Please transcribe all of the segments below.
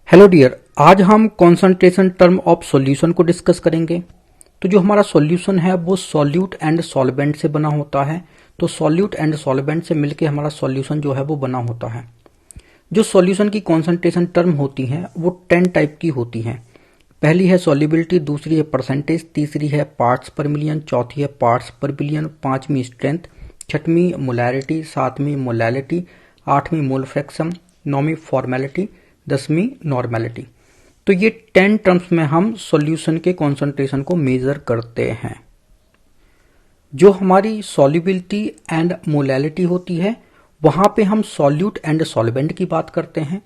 Hello dear, आज हम concentration term of solution को डिस्कस करेंगे। तो जो हमारा सॉल्यूशन है वो सॉल्यूट एंड सॉल्वेंट से बना होता है। तो सॉल्यूट एंड सॉल्वेंट से मिलके हमारा सॉल्यूशन जो है वो बना होता है। जो सॉल्यूशन की कॉन्सेंट्रेशन टर्म होती हैं वो 10 टाइप की होती हैं। पहली है सॉल्युबिलिटी, दूसरी है परसेंटेज, तीसरी है पार्ट्स पर मिलियन, चौथी है पार्ट्स पर बिलियन, पांचवी स्ट्रेंथ, छठवीं मोलैरिटी, सातवीं मोलैलिटी, आठवीं मोल फ्रैक्शन, नौवीं फॉर्मेलिटी, 10वीं नॉर्मेलिटी। तो ये 10 टर्म्स में हम सॉल्यूशन के कॉन्सेंट्रेशन को मेजर करते हैं। जो हमारी सॉल्युबिलिटी एंड मोलैलिटी होती है वहां पे हम सॉल्यूट एंड सॉल्वेंट की बात करते हैं।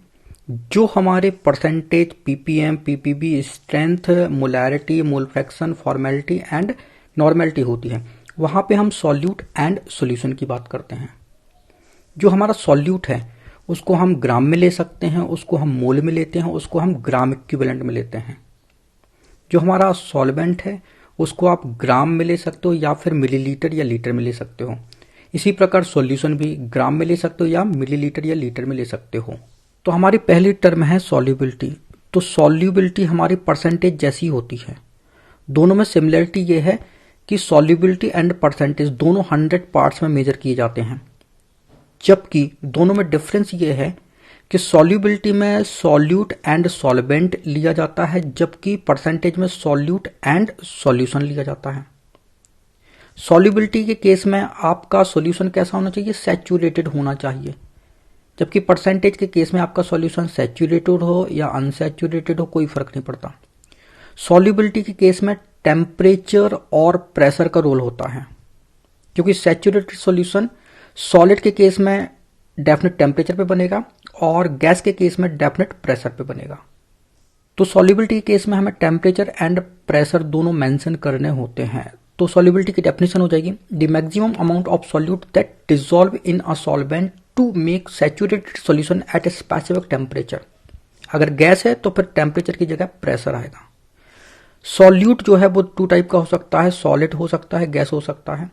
जो हमारे percentage, ppm, PPB, strength, molarity, mole fraction, formality and normality होती है वहां पे हम सॉल्यूट एंड सॉल्यूशन की बात करते हैं। जो हमारा सॉल्यूट है उसको हम ग्राम में ले सकते हैं, उसको हम मोल में लेते हैं, उसको हम ग्राम इक्विवेलेंट में लेते हैं। जो हमारा सॉल्वेंट है उसको आप ग्राम में ले सकते हो या फिर मिलीलीटर या लीटर में ले सकते हो। इसी प्रकार सॉल्यूशन भी ग्राम में ले सकते हो या मिलीलीटर या लीटर में ले सकते हो। तो हमारी पहली टर्म है सॉल्युबिलिटी। तो सॉल्युबिलिटी हमारी परसेंटेज जैसी होती है। दोनों में सिमिलरिटी ये है कि सॉल्युबिलिटी एंड परसेंटेज दोनों 100 पार्ट्स में मेजर किए जाते हैं, जबकि दोनों में डिफरेंस ये है कि सॉल्युबिलिटी में सॉल्यूट एंड सॉल्वेंट लिया जाता है, जबकि परसेंटेज में सॉल्यूट एंड सॉल्यूशन लिया जाता है। सॉल्युबिलिटी के केस में आपका सॉल्यूशन कैसा होना चाहिए? सैचुरेटेड होना चाहिए, जबकि परसेंटेज के केस में आपका सॉल्यूशन सैचुरेटेड हो या अनसैचुरेटेड हो कोई फर्क नहीं पड़ता। सॉल्युबिलिटी के केस में टेम्परेचर और प्रेशर का रोल होता है, क्योंकि सैचुरेटेड सॉल्यूशन सॉलिड के केस में डेफिनेट टेम्परेचर पे बनेगा और गैस के केस में डेफिनेट प्रेशर पे बनेगा। तो सॉल्युबिलिटी के केस में हमें टेम्परेचर एंड प्रेशर दोनों मेंशन करने होते हैं। तो सॉल्युबिलिटी की डेफिनेशन हो जाएगी the maximum amount of solute that dissolve in a solvent to make saturated solution at a specific temperature. अगर गैस है तो फिर टेम्परेचर की जगह प्रेशर आएगा। सॉल्यूट जो है वो 2 टाइप का हो सकता है, सॉलिड हो सकता है, गैस हो सकता है।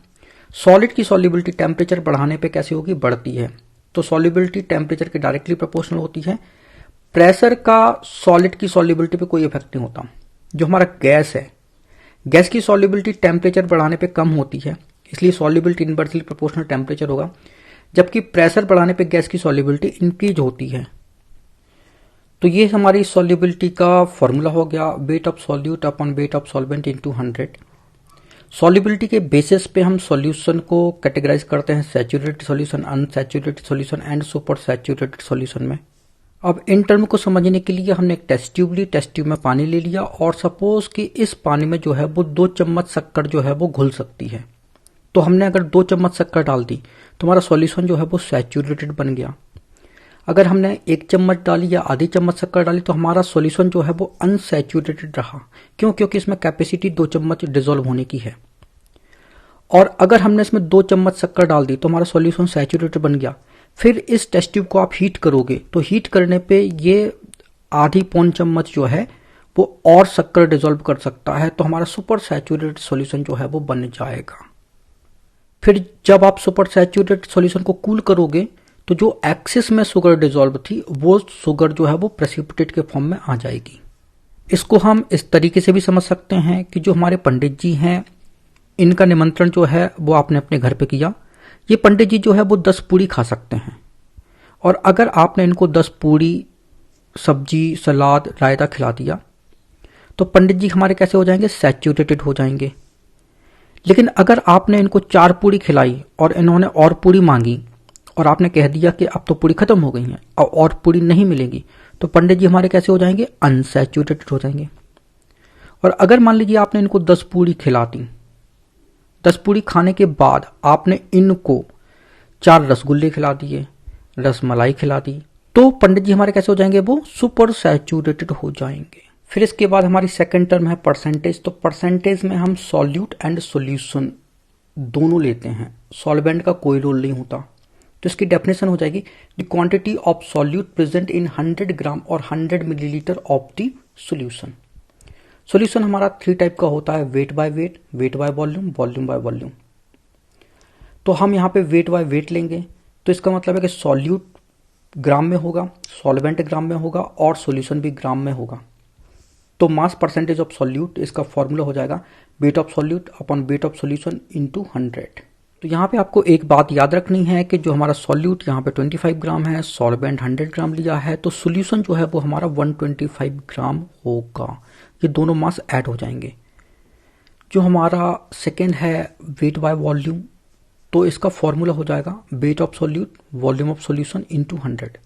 सॉलिड की सॉल्युबिलिटी टेम्परेचर बढ़ाने पे कैसे होगी? बढ़ती है। तो सॉल्युबिलिटी टेम्परेचर के डायरेक्टली प्रोपोर्शनल होती है। प्रेशर का सॉलिड की सॉल्युबिलिटी पे कोई इफेक्ट नहीं होता। जो हमारा गैस है, गैस की सॉल्युबिलिटी टेम्परेचर बढ़ाने पे कम होती है, इसलिए सॉल्युबिलिटी इनवर्सली प्रोपोर्शनल टेम्परेचर होगा, जबकि प्रेशर बढ़ाने पे गैस की सॉल्युबिलिटी इंक्रीज होती है। तो ये हमारी सॉल्युबिलिटी का फॉर्मूला हो गया, wait of solute upon weight of solvent into 100। Solubility के बेसिस पे हम सॉल्यूशन को कैटेगराइज करते हैं saturated solution, unsaturated solution and super saturated solution में। अब इन टर्म को समझने के लिए हमने एक टेस्ट ट्यूब ली, टेस्ट ट्यूब में पानी ले लिया और सपोज कि इस पानी में जो है वो 2 चम्मच शक्कर जो है वो घुल सकती है। तो हमने अगर 2 चम्मच शक्कर डाल दी तो हमारा सॉल्यूशन जो है वो सैचुरेटेड बन गया। अगर हमने 1 चम्मच डाली या आधी चम्मच शक्कर डाली तो हमारा सॉल्यूशन जो है वो अनसैचुरेटेड रहा। क्यों? क्योंकि इसमें कैपेसिटी 2 चम्मच डिसॉल्व होने की है। और अगर हमने इसमें 2 चम्मच शक्कर डाल दी तो हमारा सॉल्यूशन सैचुरेटेड बन गया। फिर इस टेस्ट ट्यूब को आप हीट करोगे तो हीट करने पे ये आधी पौन चम्मच जो है वो और शक्कर डिसॉल्व कर सकता है, तो हमारा सुपर सैचुरेटेड सॉल्यूशन जो है वो बन जाएगा। फिर जब आप सुपर सैचुरेटेड सॉल्यूशन को कूल करोगे तो जो एक्सिस में शुगर डिसॉल्व थी वो शुगर जो है वो प्रेसिपिटेट के फॉर्म में आ जाएगी। इसको हम इस तरीके से भी समझ सकते हैं कि जो हमारे पंडित जी हैं इनका निमंत्रण जो है वो आपने अपने घर पे किया। ये पंडित जी जो है वो 10 पूड़ी खा सकते हैं, और अगर आपने इनको 10 पूड़ी, सब्जी, सलाद, रायता खिला दिया तो पंडित जी हमारे कैसे हो जाएंगे? सैचुरेटेड हो जाएंगे। लेकिन अगर आपने इनको 4 पूड़ी खिलाई और इन्होंने और पूड़ी मांगी और आपने कह दिया कि अब तो पूड़ी खत्म हो गई हैं और पूड़ी नहीं मिलेगी, तो पंडित जी हमारे कैसे हो जाएंगे? अनसैचुरेटेड हो जाएंगे। और अगर मान लीजिए आपने इनको 10 पूड़ी खिला दी, 10 पूड़ी खाने के बाद आपने इनको 4 रसगुल्ले खिला दिए, रसमलाई खिला दी, तो पंडित जी हमारे कैसे हो जाएंगे? वो सुपर सैचुरेटेड हो जाएंगे। फिर इसके बाद हमारी सेकंड टर्म है परसेंटेज। तो परसेंटेज में हम सॉल्यूट एंड सॉल्यूशन दोनों लेते हैं, सॉल्वेंट का कोई रोल नहीं होता। तो इसकी डेफिनेशन हो जाएगी the quantity of solute present in 100 ग्राम और 100 millilitre of the solution. Solution हमारा 3 टाइप का होता है, weight by weight, weight by volume, volume by volume. तो हम यहाँ पे वेट बाय वेट लेंगे, तो इसका मतलब है कि सॉल्यूट ग्राम में होगा, सॉल्वेंट ग्राम में होगा और सॉल्यूशन भी ग्राम में होगा। तो मास परसेंटेज ऑफ सॉल्यूट, इसका फॉर्मूला हो जाएगा wait of solute upon weight of solution into 100। तो यहाँ पे आपको एक बात याद रखनी है कि जो हमारा सॉल्यूट यहाँ पे 25 ग्राम है, सॉल्वेंट 100 ग्राम लिया है, तो सॉल्यूशन जो है वो हमारा 125 ग्राम होगा। ये दोनों मास ऐड हो जाएंगे। जो हमारा सेकेंड है वेट बाय वॉल्यूम, तो इसका फॉर्मूला हो जाएगा wait of solute volume of solution into 100।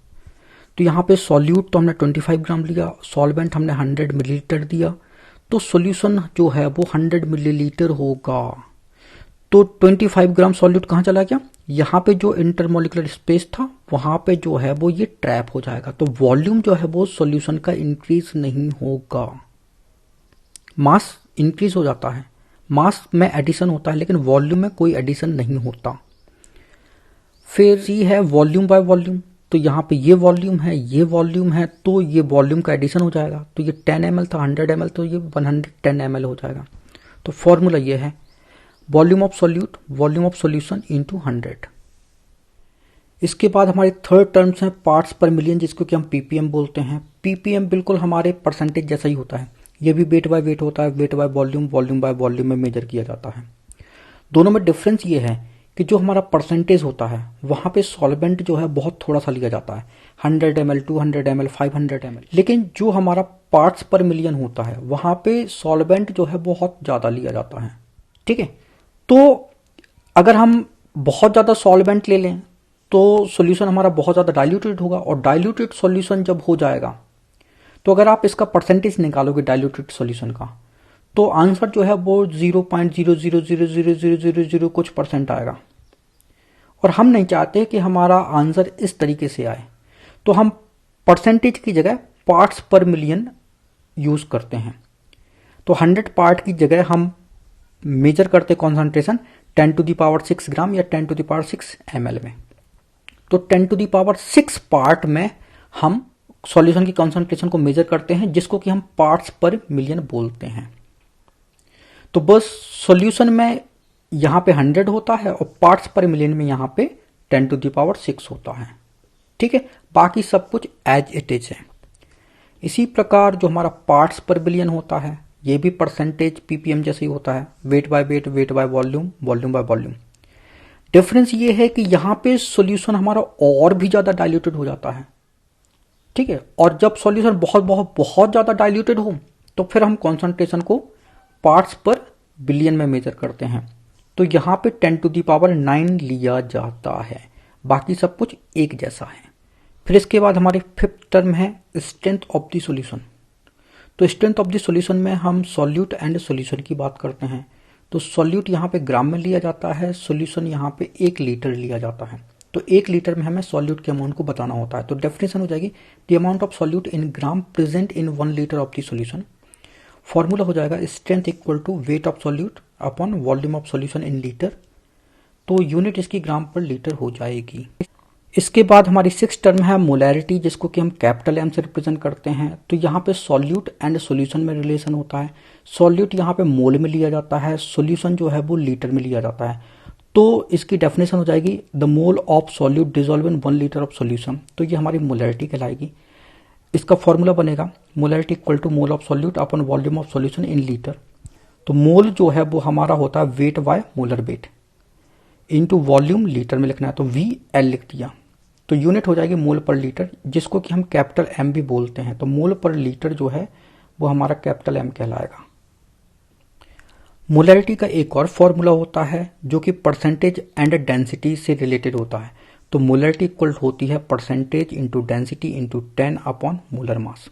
तो यहाँ पे सॉल्यूट तो हमने 25 ग्राम लिया, सॉल्वेंट हमने 100 मिलीलीटर दिया, तो सॉल्यूशन जो है वो 100 मिलीलीटर होगा। तो 25 ग्राम सॉल्यूट कहाँ चला गया, यहाँ पे जो इंटरमोलिकुलर स्पेस था वहां पे जो है वो ये ट्रैप हो जाएगा। तो वॉल्यूम जो है वो सॉल्यूशन का इंक्रीज नहीं होगा, मास इंक्रीज हो जाता है, मास में एडिशन होता है लेकिन वॉल्यूम में कोई एडिशन नहीं होता। फिर सी है वॉल्यूम बाय वॉल्यूम, तो यहाँ पे ये वॉल्यूम है, ये वॉल्यूम है, तो ये वॉल्यूम का एडिशन हो जाएगा। तो ये 10 ml था, 100 ml, तो ये 110 ml हो जाएगा। तो फॉर्मूला ये है volume of solute volume of solution into 100। इसके बाद हमारे थर्ड टर्म्स हैं पार्ट्स पर मिलियन, जिसको कि हम पीपीएम बोलते हैं। पीपीएम बिल्कुल हमारे परसेंटेज जैसा ही होता है, ये भी वेट बाय वेट होता है, weight by volume volume by volume में मेजर किया जाता है। दोनों में डिफरेंस ये है कि जो हमारा परसेंटेज होता है वहां पे सॉल्वेंट जो है बहुत थोड़ा सा लिया जाता है, 100 ml 200 ml 500 ml, लेकिन जो हमारा पार्ट्स पर मिलियन होता है वहां पे सॉल्वेंट जो है बहुत ज्यादा लिया जाता है। ठीक है, तो अगर हम बहुत ज्यादा सॉल्वेंट ले लें तो सॉल्यूशन हमारा बहुत ज्यादा डाइल्यूटेड होगा, और डाइल्यूटेड सॉल्यूशन जब हो जाएगा तो अगर आप इसका परसेंटेज निकालोगे डाइल्यूटेड सॉल्यूशन का, तो आंसर जो है वो 0.000000 कुछ परसेंट आएगा। और हम नहीं चाहते कि हमारा आंसर इस तरीके से आए, तो हम परसेंटेज की जगह पार्ट्स पर मिलियन यूज करते हैं। तो 100 पार्ट की जगह हम मेजर करते कॉन्सेंट्रेशन 10⁶ ग्राम या 10⁶ ml में। तो 10⁶ पार्ट में हम सॉल्यूशन की कॉन्सेंट्रेशन को मेजर करते हैं, जिसको कि हम पार्ट्स पर मिलियन बोलते हैं। तो बस सॉल्यूशन में यहां पे 100 होता है और पार्ट्स पर मिलियन में यहां पे 10⁶ होता है। ठीक है, बाकी सब कुछ एज इट इज है। इसी प्रकार जो हमारा पार्ट्स पर बिलियन होता है, ये भी परसेंटेज पीपीएम जैसे ही होता है, weight by weight weight by volume volume by volume. Difference ये है कि यहां पे सॉल्यूशन हमारा और भी ज्यादा डाइल्यूटेड हो जाता है। ठीक है, और जब सॉल्यूशन बहुत बहुत बहुत ज्यादा डाइल्यूटेड हो तो फिर हम कॉन्सेंट्रेशन को पार्ट्स पर बिलियन में मेजर करते हैं। तो यहां पे 10⁹ लिया जाता है, बाकी सब कुछ एक जैसा है। फिर इसके बाद हमारे फिफ्थ टर्म है स्ट्रेंथ ऑफ द सॉल्यूशन। तो स्ट्रेंथ ऑफ द सॉल्यूशन में हम सॉल्यूट एंड सॉल्यूशन की बात करते हैं। तो सॉल्यूट यहाँ पे ग्राम में लिया जाता है, सॉल्यूशन यहाँ पे 1 लीटर लिया जाता है। तो 1 लीटर में हमें सॉल्यूट के अमाउंट को बताना होता है। तो डेफिनेशन हो जाएगी the amount of solute in gram present in 1 litre of the solution. Formula हो जाएगा strength equal to weight of solute upon volume of solution in litre. तो यूनिट इसकी ग्राम पर लीटर हो जाएगी। इसके बाद हमारी 6th टर्म है मोलैरिटी, जिसको कि हम कैपिटल एम से रिप्रेजेंट करते हैं। तो यहाँ पे सॉल्यूट एंड सॉल्यूशन में रिलेशन होता है। सॉल्यूट यहाँ पे मोल में लिया जाता है, सॉल्यूशन जो है वो लीटर में लिया जाता है। तो इसकी डेफिनेशन हो जाएगी the mole of solute dissolve in 1 litre of solution. तो ये हमारी मोलैरिटी कहलाएगी। इसका फॉर्मूला बनेगा molarity equal to mole of solute upon volume of solution in litre. तो मोल जो है वो हमारा होता है weight by molar weight into volume, litre में लिखना है तो VL लिख दिया। तो यूनिट हो जाएगी मोल पर लीटर, जिसको कि हम कैपिटल M भी बोलते हैं। तो मोल पर लीटर जो है वो हमारा कैपिटल M कहलाएगा। मोलैरिटी का एक और फॉर्मूला होता है जो कि परसेंटेज एंड डेंसिटी से रिलेटेड होता है। तो मोलैरिटी इक्वल होती है percentage into density into 10 upon molar mass.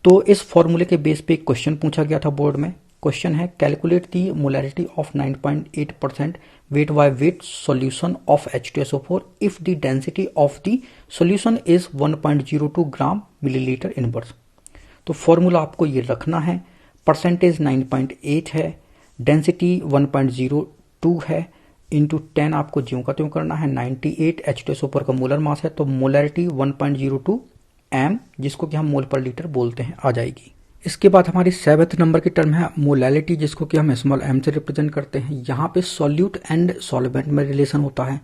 तो इस फॉर्मूले के बेस पे एक क्वेश्चन पूछा गया था बोर्ड में। क्वेश्चन है calculate the molarity of 9.8% weight by weight solution of H2SO4 if the density of the solution is 1.02 gram millilitre inverse. तो फॉर्मूला आपको ये रखना है, परसेंटेज 9.8 है, डेंसिटी 1.02 है, इंटू 10 आपको ज्यों का त्यों करना है। 98 H2SO4 का मोलर मास है, तो मोलैरिटी 1.02 m, जिसको कि हम मोल पर लीटर बोलते हैं, आ जाएगी। इसके बाद हमारी 7th नंबर की टर्म है मोलैलिटी, जिसको कि हम स्मॉल m से रिप्रेजेंट करते हैं। यहाँ पे सॉल्यूट एंड सॉल्वेंट में रिलेशन होता है।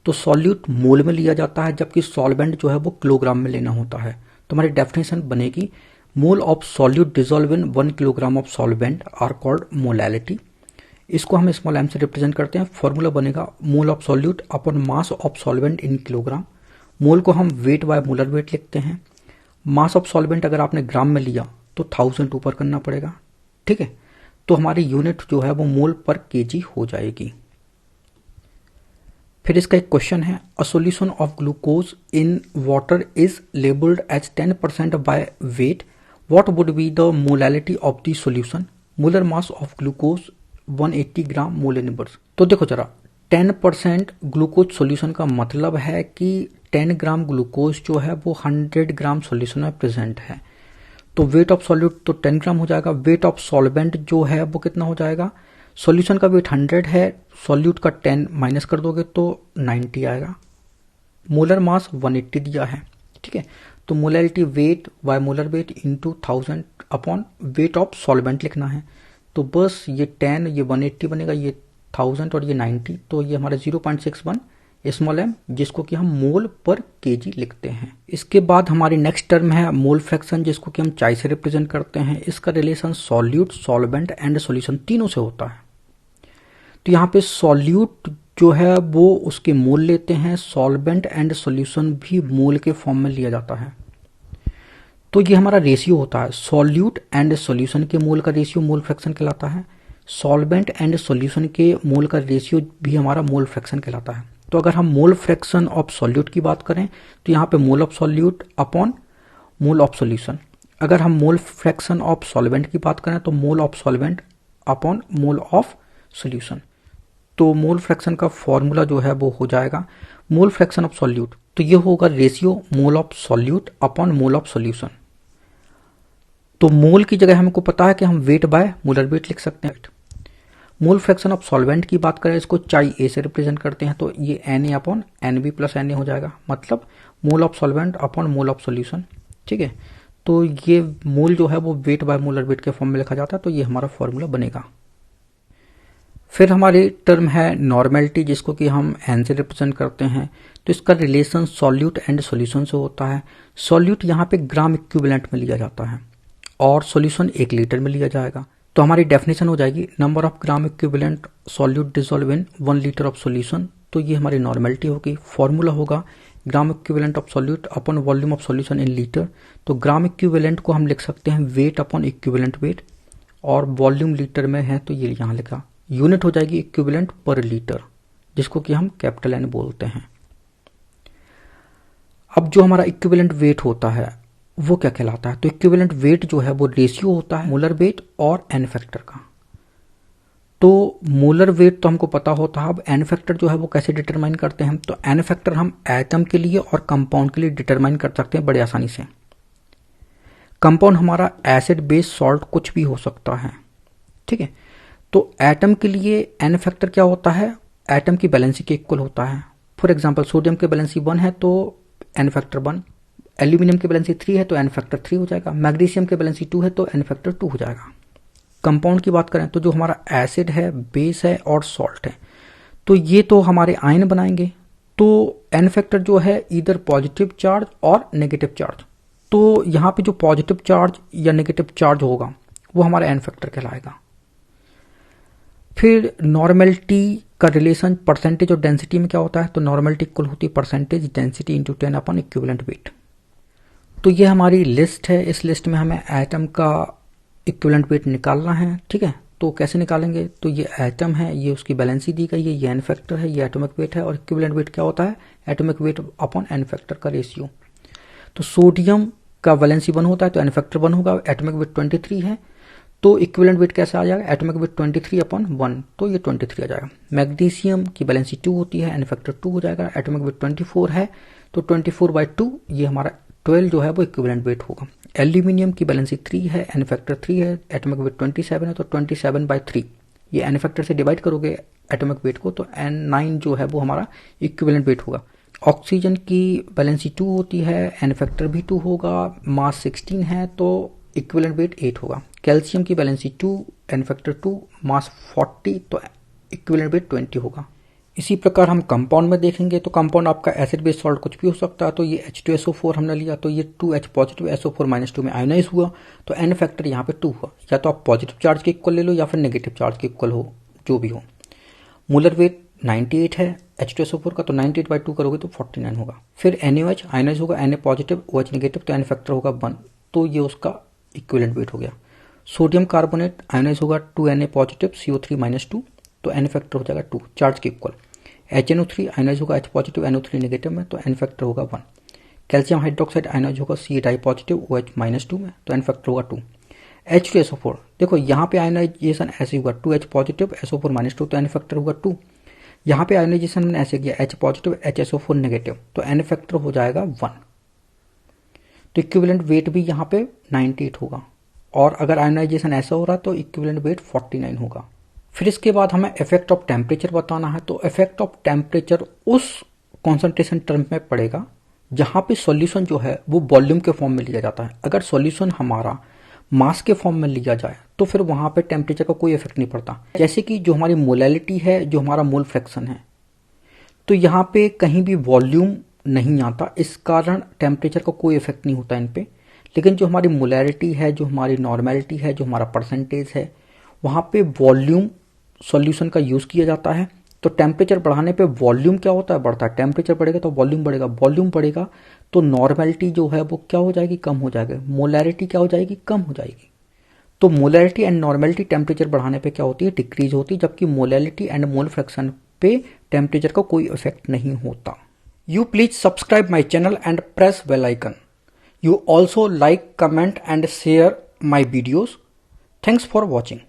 तो सॉल्यूट मोल में लिया जाता है, जबकि सॉल्वेंट जो है वो किलोग्राम में लेना होता है। तो हमारी डेफिनेशन बनेगी mole of solute dissolve in 1 kilogram of solvent are called molality. इसको हम स्मॉल m से रिप्रेजेंट करते हैं। फॉर्मूला बनेगा mole of solute upon mass of solvent in kilogram. Mole को हम वेट बाय मोलर वेट लिखते हैं। मास ऑफ सॉल्वेंट अगर आपने ग्राम में लिया तो 1000 ऊपर करना पड़ेगा, ठीक है। तो हमारी यूनिट जो है वो मोल पर केजी हो जाएगी। फिर इसका एक क्वेश्चन है, a solution of glucose in water is labelled as 10% by weight, what would be the molality of the solution? Molar mass of glucose 180 gram mole inverse. तो देखो जरा, 10% ग्लूकोज सॉल्यूशन का मतलब है कि 10 ग्राम ग्लूकोज जो है वो 100 ग्राम सॉल्यूशन में प्रेजेंट है। तो वेट ऑफ सॉल्यूट तो 10 ग्राम हो जाएगा। वेट ऑफ सॉल्वेंट जो है वो कितना हो जाएगा? सॉल्यूशन का वेट 100 है, सॉल्यूट का 10 माइनस कर दोगे तो 90 आएगा। मोलर मास 180 दिया है, ठीक है। तो molality wait by molar weight into 1000 upon weight of solvent लिखना है। तो बस ये 10, ये 180 बनेगा, ये 1000 और ये 90, तो ये हमारा 0.61 स्मॉल m, जिसको कि हम मोल पर केजी लिखते हैं। इसके बाद हमारी नेक्स्ट टर्म है मोल फ्रैक्शन, जिसको कि हम चाय से रिप्रेजेंट करते हैं। इसका relation solute, solvent and solution तीनों से होता है। तो यहाँ पे सॉल्यूट जो है वो उसके मोल लेते हैं, सॉल्वेंट एंड सॉल्यूशन भी मोल के फॉर्म में लिया जाता है। तो ये हमारा रेशियो होता है, सॉल्यूट एंड सॉल्यूशन के मोल का रेशियो मोल फ्रैक्शन कहलाता है। सॉल्वेंट एंड सॉल्यूशन के मोल का रेशियो भी हमारा मोल फ्रैक्शन कहलाता है। तो अगर हम मोल फ्रैक्शन ऑफ सॉल्यूट की बात करें तो यहाँ पे मोल of solute upon mole of solution. अगर हम मोल फ्रैक्शन ऑफ सॉल्वेंट की बात करें तो mole of solvent upon mole of solution. तो मोल फ्रैक्शन का फॉर्मूला जो है वो हो जाएगा मोल फ्रैक्शन ऑफ सॉल्यूट, तो ये होगा ratio mole of solute upon mole of solution. तो मोल की जगह हमको पता है कि हम वेट बाय मोलर वेट लिख सकते हैं। मोल फ्रैक्शन ऑफ सॉल्वेंट की बात करें, इसको चाई ए से रिप्रेजेंट करते हैं, तो ये Na upon NB plus Na हो जाएगा, मतलब mole of solvent upon mole of solution, ठीक है। तो ये मोल जो है वो वेट बाय मोलर वेट के फॉर्म में लिखा जाता है, तो ये हमारा फॉर्मूला बनेगा। फिर हमारी टर्म है नॉर्मेलिटी, जिसको कि हम N से रिप्रेजेंट करते हैं। तो इसका रिलेशन सॉल्यूट एंड सॉल्यूशन से होता है। सॉल्यूट यहाँ पे ग्राम इक्विवेलेंट में लिया जाता है और सॉल्यूशन 1 लीटर में लिया जाएगा। तो हमारी डेफिनेशन हो जाएगी number of gram equivalent solute dissolve in 1 litre of solution. तो ये हमारी नॉर्मेलिटी होगी। फॉर्मूला होगा gram equivalent of solute upon volume of solution in litre. तो ग्राम इक्विवेलेंट को हम लिख सकते हैं वेट अपॉन इक्विवेलेंट वेट, और वॉल्यूम लीटर में है तो ये यहाँ लिखा। यूनिट हो जाएगी इक्विवेलेंट पर लीटर, जिसको कि हम कैपिटल N बोलते हैं। अब जो हमारा इक्विवेलेंट वेट होता है वो क्या कहलाता है? तो इक्विवेलेंट वेट जो है वो रेशियो होता है मोलर वेट और एन फैक्टर का। तो मोलर वेट तो हमको पता होता है, अब एन फैक्टर जो है वो कैसे डिटरमाइन करते हैं? तो एन फैक्टर हम एटम के लिए और कंपाउंड के लिए डिटरमाइन कर सकते हैं बड़े आसानी से। कंपाउंड हमारा एसिड बेस सॉल्ट कुछ भी हो सकता है, ठीक है। तो एटम के लिए एन फैक्टर क्या होता है? एटम की बैलेंसी के इक्वल होता है। फॉर एग्जाम्पल सोडियम की बैलेंसी 1 है तो एन फैक्टर 1, एल्यूमिनियम की बैलेंसी 3 है तो एन फैक्टर 3 हो जाएगा, मैग्नीशियम की बैलेंसी 2 है तो एन फैक्टर 2 हो जाएगा। कंपाउंड की बात करें तो जो हमारा एसिड है, बेस है और सॉल्ट है, तो ये तो हमारे आयन बनाएंगे। तो एन फैक्टर जो है इधर पॉजिटिव चार्ज और नेगेटिव चार्ज, तो यहाँ पे जो पॉजिटिव चार्ज या नेगेटिव चार्ज होगा वो हमारा एन फैक्टर कहलाएगा। फिर नॉर्मेलिटी का रिलेशन परसेंटेज और डेंसिटी में क्या होता है? तो नॉर्मेलिटी इक्वल होती है percentage density into 10 upon equivalent weight. तो ये हमारी लिस्ट है। इस लिस्ट में हमें एटम का इक्विवेलेंट वेट निकालना है, ठीक है। तो कैसे निकालेंगे? तो ये एटम है, ये उसकी बैलेंसी दी गई है, ये एन फैक्टर है, ये एटॉमिक वेट है, और इक्विवेलेंट वेट क्या होता है? Atomic weight upon n factor का रेशियो। तो सोडियम का वैलेंसी 1 होता है तो एन फैक्टर 1 होगा, एटॉमिक वेट 23 है, तो इक्विवेलेंट वेट कैसे आ जाएगा? एटॉमिक वेट 23 अपॉन 1, तो ये 23 आ जाएगा। मैग्नीशियम की बैलेंसी 2 होती है, एन फैक्टर 2 हो जाएगा, एटॉमिक वेट 24 है तो 24/2 ये हमारा 12 जो है वो इक्विवेलेंट वेट होगा। एल्यूमिनियम की बैलेंसी 3 है, एन फैक्टर 3 है, एटॉमिक वेट 27 है तो 27/3 ये एन फैक्टर से डिवाइड करोगे एटॉमिक वेट को तो N9 जो है वो हमारा इक्विवेलेंट वेट होगा। ऑक्सीजन की बैलेंसी 2 होती है, एन फैक्टर भी 2 होगा, मास 16 है तो इक्विवेलेंट वेट 8 होगा। कैल्शियम की बैलेंसी 2, एन फैक्टर 2, मास 40 तो इक्विवेलेंट वेट 20 होगा। इसी प्रकार हम कंपाउंड में देखेंगे तो कंपाउंड आपका एसिड बेस सॉल्ट कुछ भी हो सकता है। तो ये H2SO4 हमने लिया तो ये 2H पॉजिटिव SO4 - 2 में आयोनाइज हुआ तो N फैक्टर यहाँ पे 2 हुआ। या तो आप पॉजिटिव चार्ज के इक्वल ले लो या फिर नेगेटिव चार्ज के इक्वल हो, जो भी हो। मोलर वेट 98 है H2SO4 का, तो 98/2 करोगे तो 49 होगा। फिर NaOH आयोनाइज होगा, Na पॉजिटिव OH नेगेटिव, तो N फैक्टर होगा 1, तो ये उसका इक्विवेलेंट वेट हो गया। सोडियम कार्बोनेट आयोनाइज होगा 2Na पॉजिटिव CO3 - 2, तो N फैक्टर हो जाएगा 2 चार्ज के इक्वल। HNO3 आयोनाइज होगा H पॉजिटिव NO3 नेगेटिव में, तो N फैक्टर होगा 1। कैल्शियम हाइड्रोक्साइड आयोनाइज होगा C डाई पॉजिटिव OH -2 में, तो N फैक्टर होगा 2। H2SO4 देखो यहाँ पे आयोनाइजेशन ऐसे हुआ 2H पॉजिटिव SO4 - 2, तो N फैक्टर होगा 2। यहाँ पे आयोनाइजेशन हमने ऐसे किया H पॉजिटिव HSO4 नेगेटिव, तो N फैक्टर हो जाएगा 1। तो इक्विवेलेंट वेट भी यहाँ पे 98 होगा। और अगर आयोनाइजेशन ऐसा हो रहा तो इक्विवेलेंट वेट 49 होगा। फिर इसके बाद हमें इफेक्ट ऑफ टेम्परेचर बताना है। तो इफेक्ट ऑफ टेम्परेचर उस कॉन्सेंट्रेशन टर्म में पड़ेगा जहां पे सॉल्यूशन जो है वो वॉल्यूम के फॉर्म में लिया जाता है। अगर सॉल्यूशन हमारा मास के फॉर्म में लिया जाए तो फिर वहां पे टेम्परेचर का कोई इफेक्ट नहीं पड़ता। जैसे कि जो हमारी मोलैलिटी है, जो हमारा मोल फ्रैक्शन है, तो यहाँ पे कहीं भी वॉल्यूम नहीं आता, इस कारण टेम्परेचर का कोई इफेक्ट नहीं होता इन पे। लेकिन जो हमारी मोलैरिटी है, जो हमारी नॉर्मेलिटी है, जो हमारा परसेंटेज है, वहां पे वॉल्यूम सॉल्यूशन का यूज किया जाता है। तो टेम्परेचर बढ़ाने पे वॉल्यूम क्या होता है, बढ़ता है। टेम्परेचर बढ़ेगा तो वॉल्यूम बढ़ेगा, वॉल्यूम बढ़ेगा तो नॉर्मेलिटी जो है वो क्या हो जाएगी, कम हो जाएगी। मोलैरिटी क्या हो जाएगी, कम हो जाएगी। तो मोलैरिटी एंड नॉर्मेलिटी टेम्परेचर बढ़ाने पे क्या होती है, डिक्रीज होती है, जबकि मोलैलिटी एंड मोल फ्रैक्शन पे टेम्परेचर का कोई इफेक्ट नहीं होता। You please subscribe my channel and press bell icon. You also like, comment and share my videos. Thanks for watching.